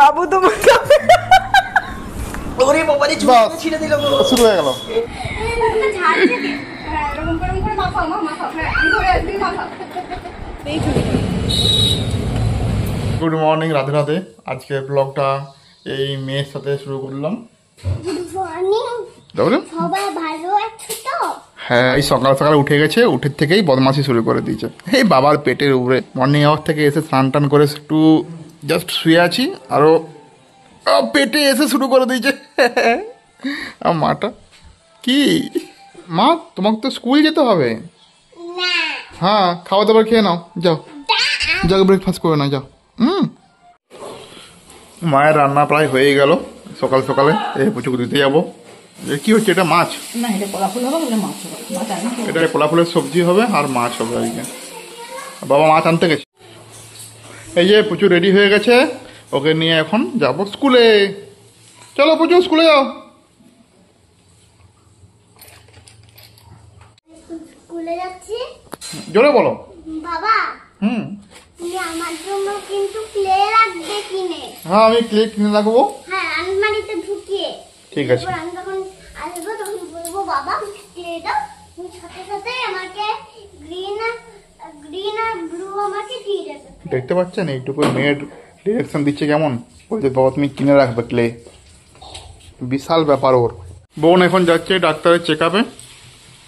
বাবু তোমার ওরে বাবা রে ছিঁড়ে দিল শুরু হয়ে গেল গুড মর্নিং রাধে রাধে আজকে ব্লগটা এই মেয়ের সাথে শুরু করলাম হ্যাঁ এই সকাল সকাল উঠে গেছে উঠে থেকেই বদমাশি শুরু করে দিয়েছে এই বাবার পেটের উপরে মর্নিং আওয়ার থেকে এসে স্নান টান করে একটু জাস্ট শুয়ে আছি আরও পেটে এসে শুরু করে দিয়েছে মাটা কি মা তোমাকে তো স্কুল যেতে হবে হ্যাঁ খাওয়া দাবার খেয়ে নাও যাও যাও ব্রেকফাস্ট করে নাও যাও মায়ের রান্না প্রায় হয়ে গেল সকাল সকালে এই পুচুকে দিতে যাবো কি হচ্ছে এটা মাছ না এটা কলা ফুল হবে বলে মাছ হবে এটা কলা ফুলের সবজি হবে আর মাছ হবে আর কি বাবা মাছ আনতে গেছে এই যে পুচু রেডি হয়ে গেছে ওকে নিয়ে এখন যাব স্কুলে চলো পুচু স্কুলে যাও স্কুলে যাচ্ছি জোরে বলো বাবা তুমি আমার জন্য কিন্তু ক্লে রাখবে কিনে হ্যাঁ আমি ক্লে কিনে রাখবো হ্যাঁ আলমারিতে ঢুকিয়ে ঠিক আছে আমি যখন আসবো তখন বলবো বাবা ক্লে দাও তুমি সাথে সাথে আমাকে গ্রিন আর ব্লু আমাকে দিয়ে দেবে দেখতে পাচ্ছেন এইটুকু মেয়ের ডিরেকশন দিচ্ছে কেমন বলছে বাবা তুমি কিনে রাখবে ক্লে বিশাল ব্যাপার ওর বোন এখন যাচ্ছে ডাক্তারের চেক আপে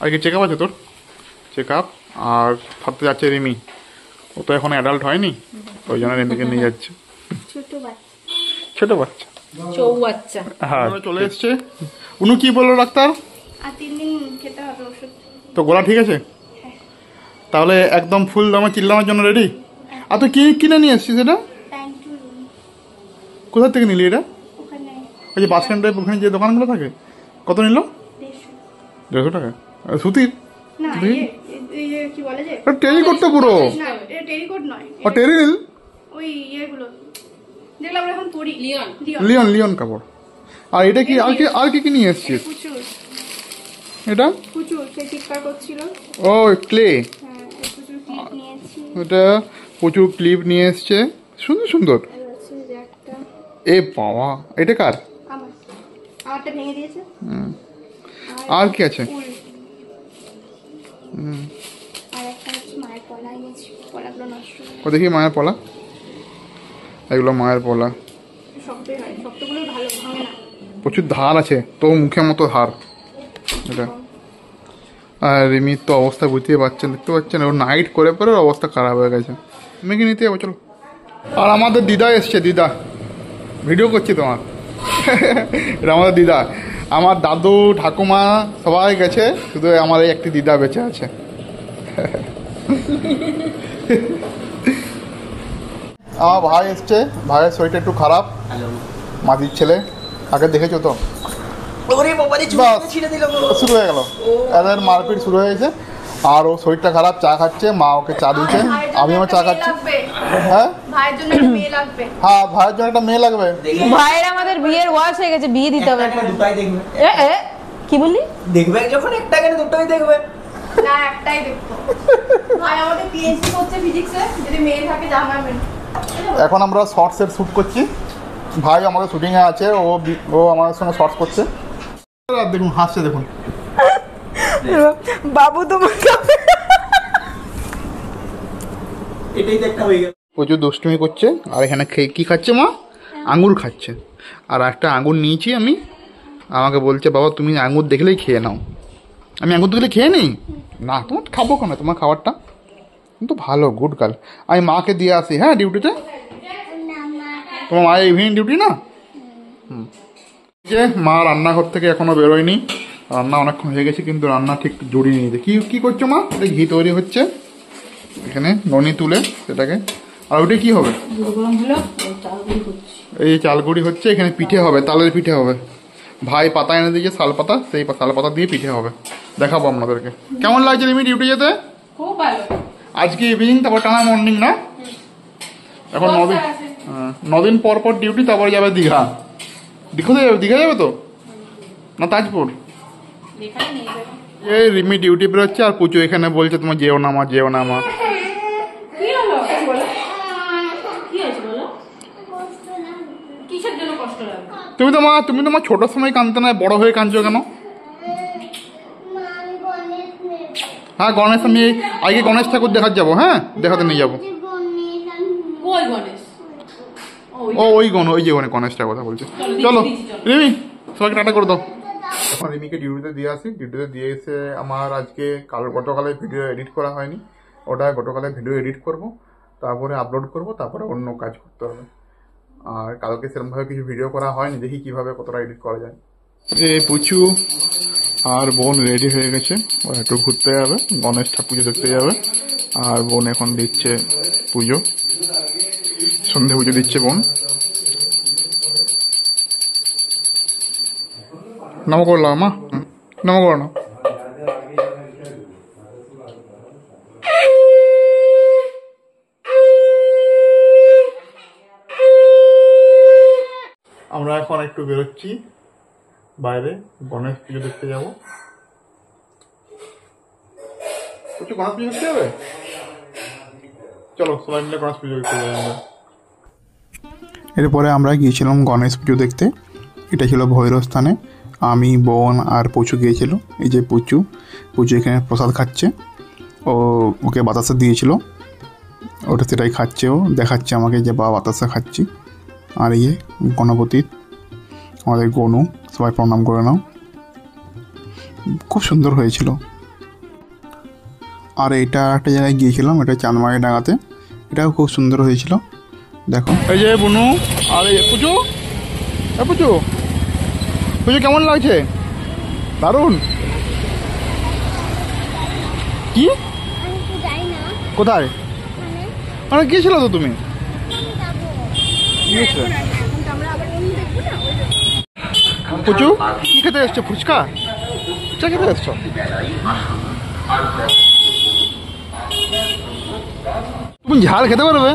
আর কি চেক আপ আছে তোর চেক আপ আর সাথে যাচ্ছে রিমি ও তো এখন অ্যাডাল্ট হয়নি ওই জন্য রিমিকে নিয়ে যাচ্ছে ছোট বাচ্চা চৌবাচ্চা হ্যাঁ চলে এসছে উনি কি বললো ডাক্তার আর 3 দিন খেতে হবে ওষুধ তো গোলা ঠিক আছে তাহলে একদম ফুল দামে চিল্লানোর জন্য রেডি আর তুই কি কিনে নিয়ে এসছিস এটা কোথা থেকে নিলি এটা ওই যে বাস স্ট্যান্ডে ওখানে যে দোকানগুলো থাকে কত নিল 150 টাকা সুতির টেরিকোট তো পুরো টেরি নিল লিওন কাপড় আর এটা কি আর কি নিয়ে এসছিস এটা ও ক্লে এটা প্রচুর ক্লিপ নিয়ে এসছে সুন্দর সুন্দর এ বাবা এটা কার আর কি আছে ও দেখি মায়ের পলা এগুলো মায়ের পলা প্রচুর ধার আছে তো মুখের মতো ধার এটা আর রিমির তো অবস্থা বুঝতে পারছেন দেখতে পাচ্ছেন ও নাইট করে পরে অবস্থা খারাপ হয়ে গেছে মেয়েকে নিতে যাবো চলো আর আমাদের দিদা এসছে দিদা ভিডিও করছি তোমার এটা আমাদের দিদা আমার দাদু ঠাকুমা সবাই গেছে শুধু আমার এই একটি দিদা বেঁচে আছে আমার ভাই এসছে ভাইয়ের শরীরটা একটু খারাপ মাদির ছেলে আগে দেখেছো তো শুরু হয়ে গেল এদের মারপিট শুরু হয়েছে আর ও শরীরটা খারাপ চা খাচ্ছে মা ওকে চা দিচ্ছে আমি আমার চা খাচ্ছি হ্যাঁ ভাইয়ের জন্য একটা মেয়ে লাগবে ভাইয়ের আমাদের বিয়ের ওয়াশ হয়ে গেছে বিয়ে দিতে হবে কি বললি দেখবে যখন একটা কেন দুটোই দেখবে না একটাই দেখবো ভাই আমাদের পিএইচডি করছে ফিজিক্সে যদি মেয়ে থাকে জানাবেন এখন আমরা শর্টসের শুট করছি ভাই আমাদের শুটিংয়ে আছে ও আমাদের সঙ্গে শর্টস করছে দেখুন হাসছে দেখুন বাবু তোমার এটাই তো একটা হয়ে গেল প্রচুর দুষ্টুমি করছে আর এখানে কি খাচ্ছে মা আঙুর খাচ্ছে আর একটা আঙুর নিয়েছি আমি আমাকে বলছে বাবা তুমি আঙুর দেখলেই খেয়ে নাও আমি আঙুর দেখলে খেয়ে নিই না তোমার খাবো কেন তোমার খাবারটা কিন্তু ভালো গুড গার্ল আমি মাকে দিয়ে আসি হ্যাঁ ডিউটিতে তোমার মায়ের ইভিনিং ডিউটি না যে মা রান্নাঘর থেকে এখনো বেরোয়নি রান্না অনেকক্ষণ হয়ে গেছে কিন্তু রান্না ঠিক জড়িয়ে নিয়েছে কি করছো মা এটা ঘি তৈরি হচ্ছে এখানে ননি তুলে সেটাকে আর ওইটা কি হবে এই চালগুড়ি হচ্ছে এখানে পিঠে হবে তালের পিঠে হবে ভাই পাতা এনে দিয়েছে শাল পাতা সেই শাল পাতা দিয়ে পিঠে হবে দেখাবো আপনাদেরকে কেমন লাগছে রিমি ডিউটি যেতে আজকে ইভিনিং তারপর টানা মর্নিং না এখন 9 দিন পর ডিউটি তারপর যাবে দীঘা দীঘা যাবে তো না তাজপুর এই রিমি ডিউটি বেরোচ্ছে আর পুচু এখানে বলছে তোমার যেও না মা কিসের জন্য কষ্ট লাগবে? তুমি তো মা ছোট সময় কাঁদতে না, বড় হয়ে কাঁদছো কেন? মা, আমি গণেশ নেব। হ্যাঁ গণেশ, আমি আগে গণেশ ঠাকুর দেখাতে যাবো। হ্যাঁ দেখাতে নিয়ে যাবো। যে গণেশ আমি নেব। ওই গণেশ। ওই যে গণেশটার কথা বলছে। চলো রিমি, সবাইকে টাটা করে দাও। এখন রিমিকে ডিউটিতে দিয়ে আসি। ডিউটিতে দিয়ে এসে আমার আজকে গতকালে ভিডিও এডিট করা হয়নি, ওটা গতকালে ভিডিও এডিট করব, তারপরে আপলোড করব, তারপরে অন্য কাজ করতে হবে। আর কালকে সেরকমভাবে কিছু ভিডিও করা হয়নি, দেখি কিভাবে কতটা এডিট করা যায়। যে পুচু আর বোন রেডি হয়ে গেছে, ওরা একটু ঘুরতে যাবে, গণেশ ঠাকুর পুজো দেখতে যাবে। আর বোন এখন দিচ্ছে পুজো, সন্ধে পুজো দিচ্ছে বোন। নম করলাম মা, নম করো না। আমরা এখন একটু বেরোচ্ছি বাইরে, গণেশ পুজো দেখতে যাবো। কিছু গণেশ পুজো দেখতে যাবে? চলো সবাই মিলে গণেশ পুজো দেখতে যাবো আমরা। এরপরে আমরা গিয়েছিলাম গণেশ পুজো দেখতে। এটা ছিল ভৈরব স্থানে। আমি, বোন আর পুচু গিয়েছিল। এই যে পুচু এখানে প্রসাদ খাচ্ছে, ওকে বাতাসা দিয়েছিল, ওটা সেটাই খাচ্ছে, ও দেখাচ্ছে আমাকে যে বাবা বাতাসা খাচ্ছি। আর এই গণপতি, আমাদের গনু, সবাই প্রণাম করে নাও। খুব সুন্দর হয়েছিল। আর এটা একটা জায়গায় গিয়েছিলাম, এটা চাঁদমারি ডাঙাতে, এটাও খুব সুন্দর হয়েছিল। দেখো এই যে বুনু আর এই পুচু, পুচু কেমন লাগছে? দারুণ। কি আমি তো যাই না। কোথায়? মানে গিয়েছিল তো তুমি? গিয়েছিল। পুচু কি খেতে এসছো? ফুচকা খেতে এসছো? তুমি ঝাল খেতে পারবে?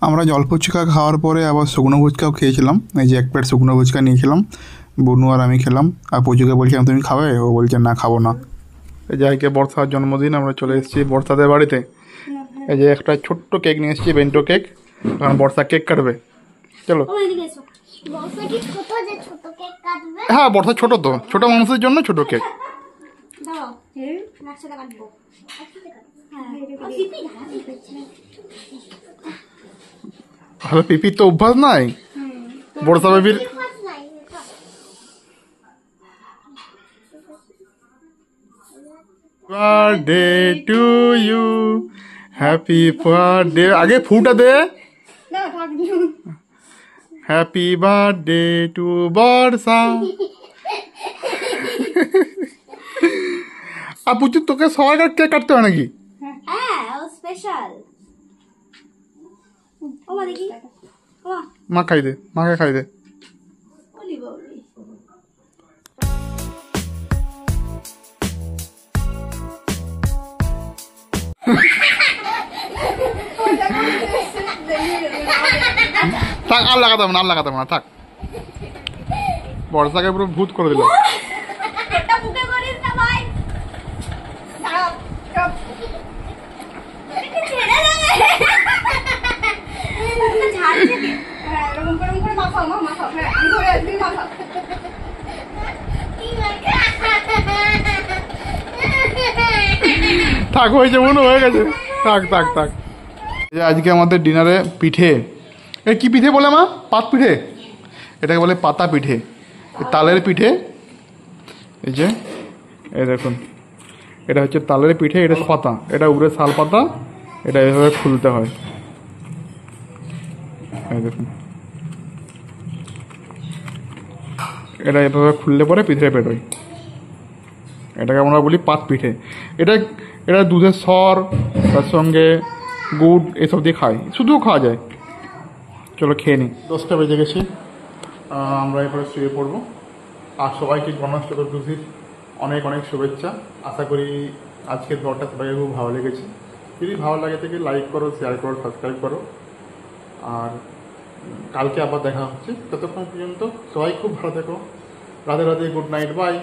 আমরা জল ফুচকা খাওয়ার পরে আবার শুকনো ফুচকাও খেয়েছিলাম। এই যে এক প্লেট শুকনো ফুচকা নিয়েছিলাম, বুনু আর আমি খেলাম। আর পুজোকে বলছিলাম তুমি খাবে, ও বলছে না খাবো না। এই যে আজকে বর্ষার জন্মদিন, আমরা চলে এসেছি বর্ষাদের বাড়িতে। এই যে একটা ছোট্ট কেক নিয়ে এসেছি, বেন্টো কেক। কারণ বর্ষা কেক কাটবে। চলো। হ্যাঁ বর্ষা ছোট তো, ছোট মানুষের জন্য ছোট কেক। আরে পিপির তো অভ্যাস নাই, বর্ষা বেবির। Birthday to you, happy birthday. আগে ফুটা দে। Happy birthday to Barsha. আর পুচু তোকে সবার কেক কাটতে হয় নাকি? হ্যাঁ ও স্পেশাল। ও মা দেখি, মা খাই দে, মাকে খাই দে। থাক, আর লাগাতাম না, থাক। বর্ষাকে পুরো ভূত করে দিল। থাক, হয়েছে মনে হয়ে গেছে। থাক। আজকে আমাদের ডিনারে পিঠে। এ কি পিঠে বলে মা? পাত পিঠে, এটাকে বলে পাতা পিঠে, তালের পিঠে। এই যে দেখুন, এটা হচ্ছে তালের পিঠে, এটা পাতা, এটা উপরে শাল পাতা, এটা এভাবে খুলতে হয়। এই দেখুন, এটা এভাবে খুললে পরে পিঠে বেরোয়। এটাকে আমরা বলি পাত পিঠে। এটা দুধের সর, তার সঙ্গে গুড় এসব দিয়ে খায়, শুধুও খাওয়া যায়। চলো খেয়ে নিই। 10টা বেজে গেছে, আমরা এরপরে শুয়ে পড়বো। আর সবাইকে গণেশ চতুর্দশীর অনেক শুভেচ্ছা। আশা করি আজকের ব্লগটা সবাইকে খুব ভালো লেগেছে। যদি ভালো লাগে থেকে লাইক করো, শেয়ার করো, সাবস্ক্রাইব করো। আর কালকে আবার দেখা হচ্ছে। ততক্ষণ পর্যন্ত সবাই খুব ভালো থেকো। Radhe Radhe, good night, by.